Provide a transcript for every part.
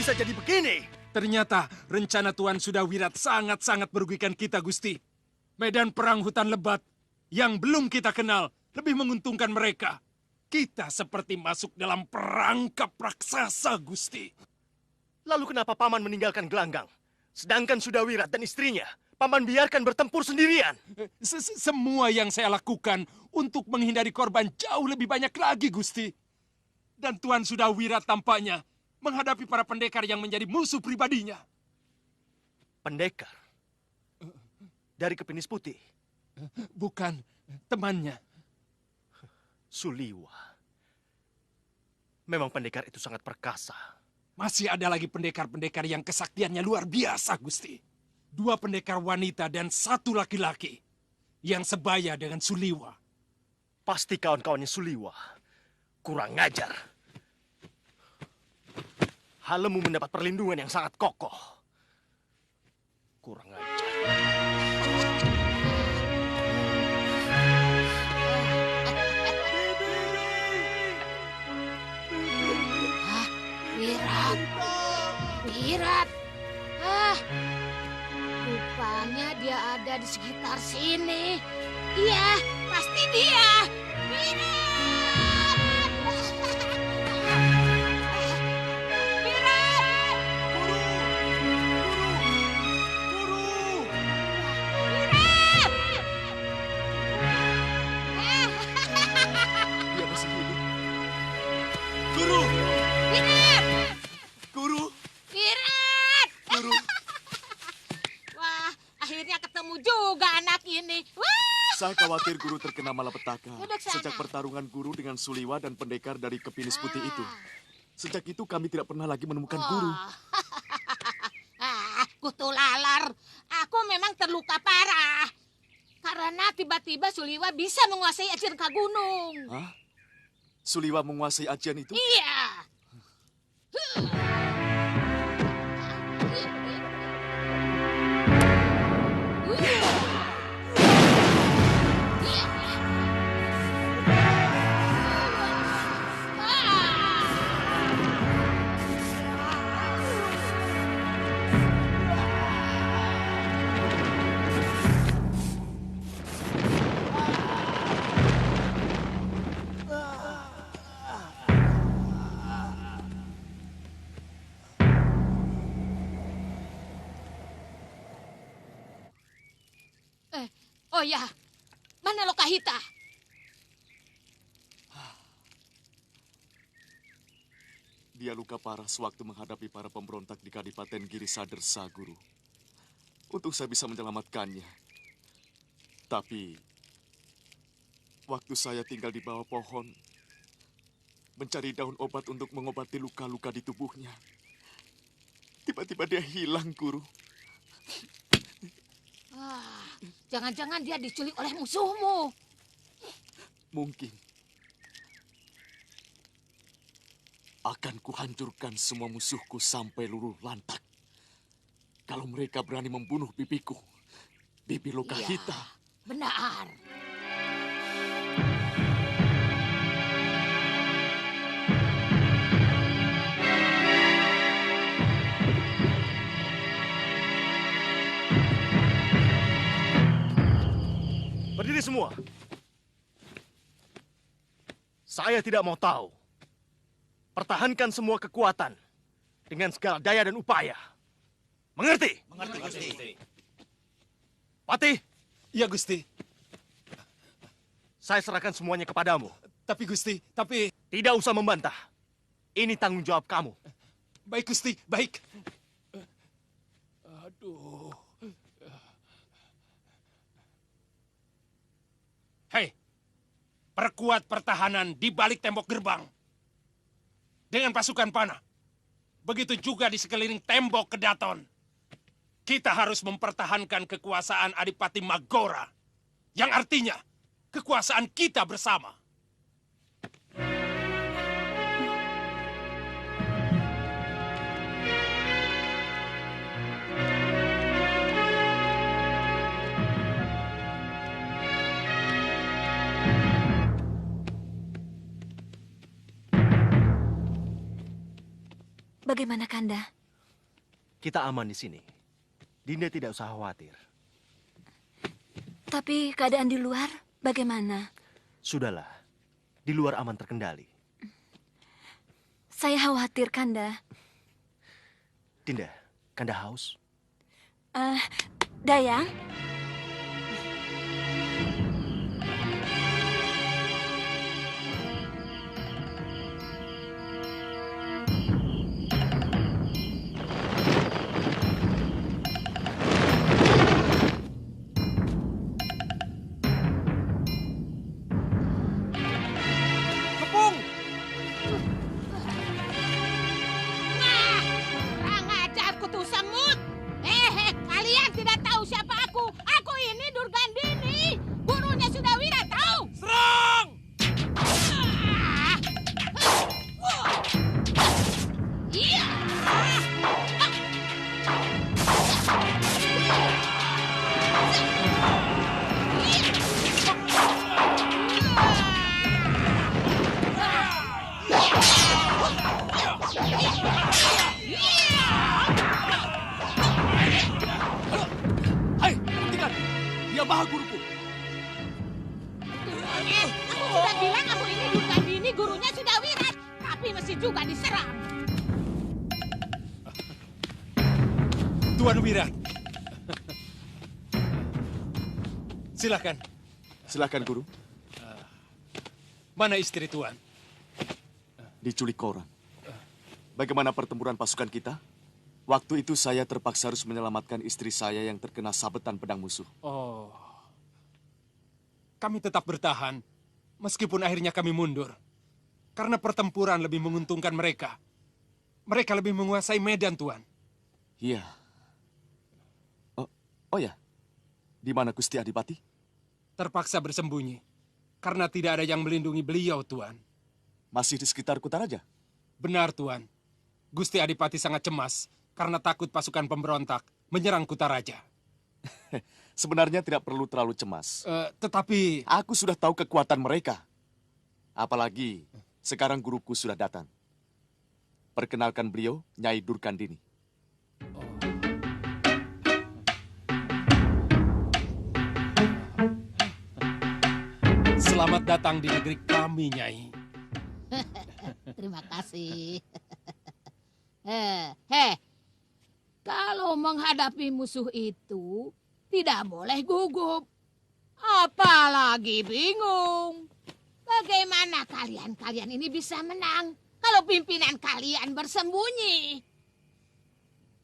bisa jadi begini? Ternyata rencana Tuan Sudawirat sangat-sangat merugikan kita, Gusti. Medan perang hutan lebat yang belum kita kenal lebih menguntungkan mereka. Kita seperti masuk dalam perangkap raksasa, Gusti. Lalu kenapa Paman meninggalkan gelanggang? Sedangkan Sudawirat dan istrinya, Paman biarkan bertempur sendirian. Semua yang saya lakukan untuk menghindari korban jauh lebih banyak lagi, Gusti. Dan Tuan Sudawirat tampaknya menghadapi para pendekar yang menjadi musuh pribadinya. Pendekar? Dari Kepinis Putih? Bukan, temannya. Suliwa. Memang pendekar itu sangat perkasa. Masih ada lagi pendekar-pendekar yang kesaktiannya luar biasa, Gusti. 2 pendekar wanita dan 1 laki-laki yang sebaya dengan Suliwa. Pasti kawan-kawannya Suliwa kurang ngajar. Halemu mendapat perlindungan yang sangat kokoh. Kurang ajar. Hah? Wirat? Wirat? Ah, rupanya dia ada di sekitar sini. Iya, pasti dia. Wirat! Dia masih hidup. Guru! Wirat! Guru! Wirat! Guru! Wah, akhirnya ketemu juga anak ini. Wah! Saya khawatir guru terkena malapetaka Duduk sana. sejak pertarungan guru dengan Suliwa dan pendekar dari Kepinis Putih itu. Sejak itu kami tidak pernah lagi menemukan guru. Kutu lalar. Aku memang terluka parah. Karena tiba-tiba Suliwa bisa menguasai ajian gunung. Hah? Suliwa menguasai ajian itu? Iya. Oh ya, mana Lokahita? Dia luka parah sewaktu menghadapi para pemberontak di Kadipaten Girisadersa, Guru. Untuk saya bisa menyelamatkannya. Tapi, waktu saya tinggal di bawah pohon, mencari daun obat untuk mengobati luka-luka di tubuhnya, tiba-tiba dia hilang, Guru. Jangan-jangan dia diculik oleh musuhmu. Mungkin. Akan kuhancurkan semua musuhku sampai luluh lantak. Kalau mereka berani membunuh bibiku, Bibi Lokahita. Ya, benar. Berdiri semua. Saya tidak mau tahu. Pertahankan semua kekuatan dengan segala daya dan upaya. Mengerti? Mengerti, Gusti. Patih, Ya, Gusti. saya serahkan semuanya kepadamu. Tapi, Gusti, tapi... Tidak usah membantah. Ini tanggung jawab kamu. Baik, Gusti, baik. Aduh. Hei, perkuat pertahanan di balik tembok gerbang. Dengan pasukan panah. Begitu juga di sekeliling tembok Kedaton. Kita harus mempertahankan kekuasaan Adipati Magora. Yang artinya, kekuasaan kita bersama. Bagaimana Kanda? Kita aman di sini. Dinda tidak usah khawatir. Tapi keadaan di luar bagaimana? Sudahlah, di luar aman terkendali. Saya khawatir Kanda. Dinda, Kanda haus? Dayang? Kepung! Wah, kurang ajar kutu semut. Kalian tidak tahu siapa aku. Aku ini Durgandini. Gurunya Sudawira tahu. Serang! Ah. Iya. Hai, hentikan! Dia maha guruku. Aku sudah bilang aku ini Durgandini, gurunya Sudawira. Tapi masih juga diserang. Tuan Wira. Silakan. Silakan guru, Mana istri Tuan? diculik orang. Bagaimana pertempuran pasukan kita? Waktu itu saya terpaksa harus menyelamatkan istri saya yang terkena sabetan pedang musuh. Oh. Kami tetap bertahan, meskipun akhirnya kami mundur. Karena pertempuran lebih menguntungkan mereka. Mereka lebih menguasai medan, Tuan. Iya. Oh ya, di mana Gusti Adipati? Terpaksa bersembunyi. Karena tidak ada yang melindungi beliau, Tuan. Masih di sekitar Kutaraja? Benar, Tuan. Gusti Adipati sangat cemas karena takut pasukan pemberontak menyerang Kutaraja. Sebenarnya tidak perlu terlalu cemas. Tetapi... Aku sudah tahu kekuatan mereka. Apalagi sekarang guruku sudah datang. Perkenalkan beliau, Nyai Durgandini. Selamat datang di negeri kami, Nyai. Terima kasih. Kalau menghadapi musuh itu, tidak boleh gugup. Apalagi bingung. Bagaimana kalian ini bisa menang kalau pimpinan kalian bersembunyi?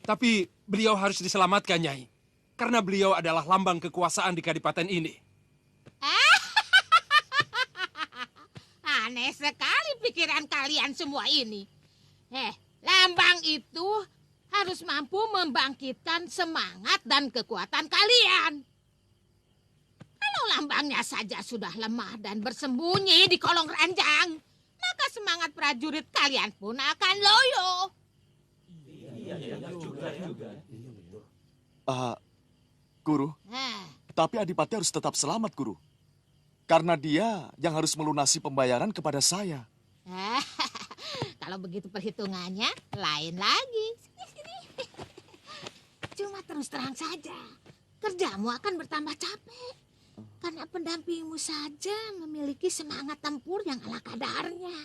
Tapi beliau harus diselamatkan, Nyai. Karena beliau adalah lambang kekuasaan di kadipaten ini. Aneh sekali pikiran kalian semua ini. Lambang itu harus mampu membangkitkan semangat dan kekuatan kalian. Kalau lambangnya saja sudah lemah dan bersembunyi di kolong ranjang, maka semangat prajurit kalian pun akan loyo. Guru, tapi Adipati harus tetap selamat, Guru. Karena dia yang harus melunasi pembayaran kepada saya. Kalau begitu perhitungannya, lain lagi. Sini. Cuma terus terang saja, kerjamu akan bertambah capek. Karena pendampingmu saja memiliki semangat tempur yang ala kadarnya.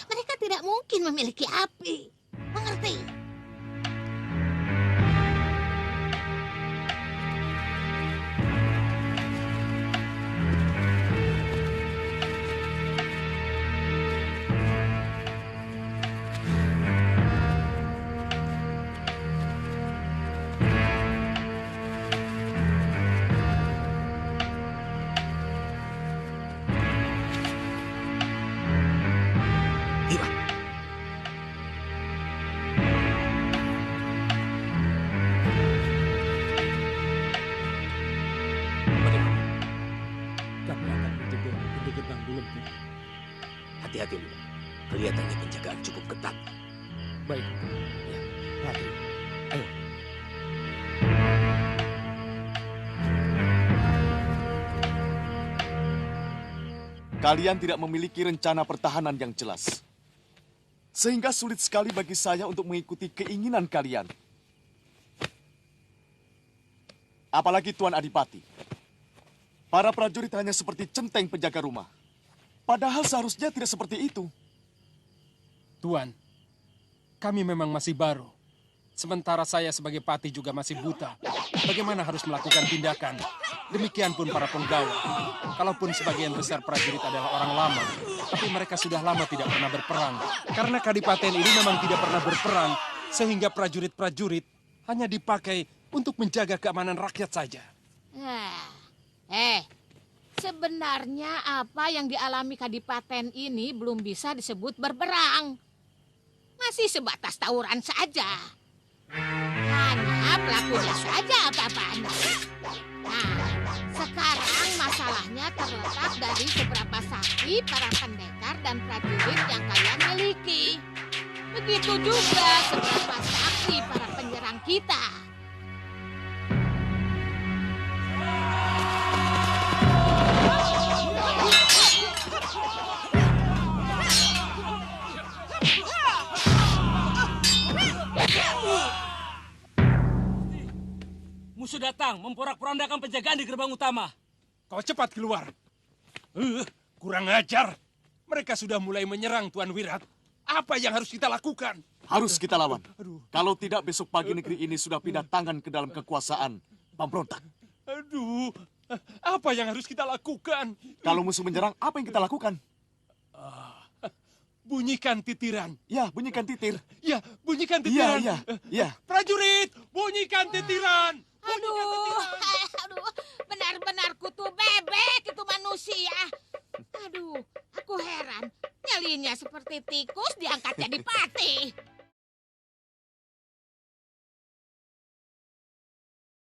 Mereka tidak mungkin memiliki api. Mengerti? Hati-hati, Lula. Kelihatannya penjagaan cukup ketat. Baik. Ya, Ratri. Ayo. Kalian tidak memiliki rencana pertahanan yang jelas. Sehingga sulit sekali bagi saya untuk mengikuti keinginan kalian. Apalagi Tuan Adipati. Para prajurit hanya seperti centeng penjaga rumah. Padahal seharusnya tidak seperti itu. Tuan, kami memang masih baru. Sementara saya sebagai pati juga masih buta. Bagaimana harus melakukan tindakan? Demikian pun para penggawa. Kalaupun sebagian besar prajurit adalah orang lama, tapi mereka sudah lama tidak pernah berperang. Karena kadipaten ini memang tidak pernah berperang, sehingga prajurit-prajurit hanya dipakai untuk menjaga keamanan rakyat saja. Sebenarnya apa yang dialami kadipaten ini belum bisa disebut berperang. Masih sebatas tawuran saja. Hanya pelakunya saja apa-apaan. Nah, sekarang masalahnya terletak dari seberapa sakti para pendekar dan prajurit yang kalian miliki. Begitu juga seberapa sakti para penyerang kita. Musuh datang memporak-porandakan penjagaan di gerbang utama. Kau cepat keluar. Kurang ajar. Mereka sudah mulai menyerang Tuan Wirat. Apa yang harus kita lakukan? Harus kita lawan. Kalau tidak besok pagi negeri ini sudah pindah tangan ke dalam kekuasaan pemberontak. Aduh, apa yang harus kita lakukan? Kalau musuh menyerang, apa yang kita lakukan? Bunyikan titiran. Ya, bunyikan titir. Ya, bunyikan Iya, titiran. iya. Prajurit, bunyikan titiran. Aduh, benar-benar kutu bebek itu manusia. Aduh, aku heran. Nyalinya seperti tikus diangkat jadi pati.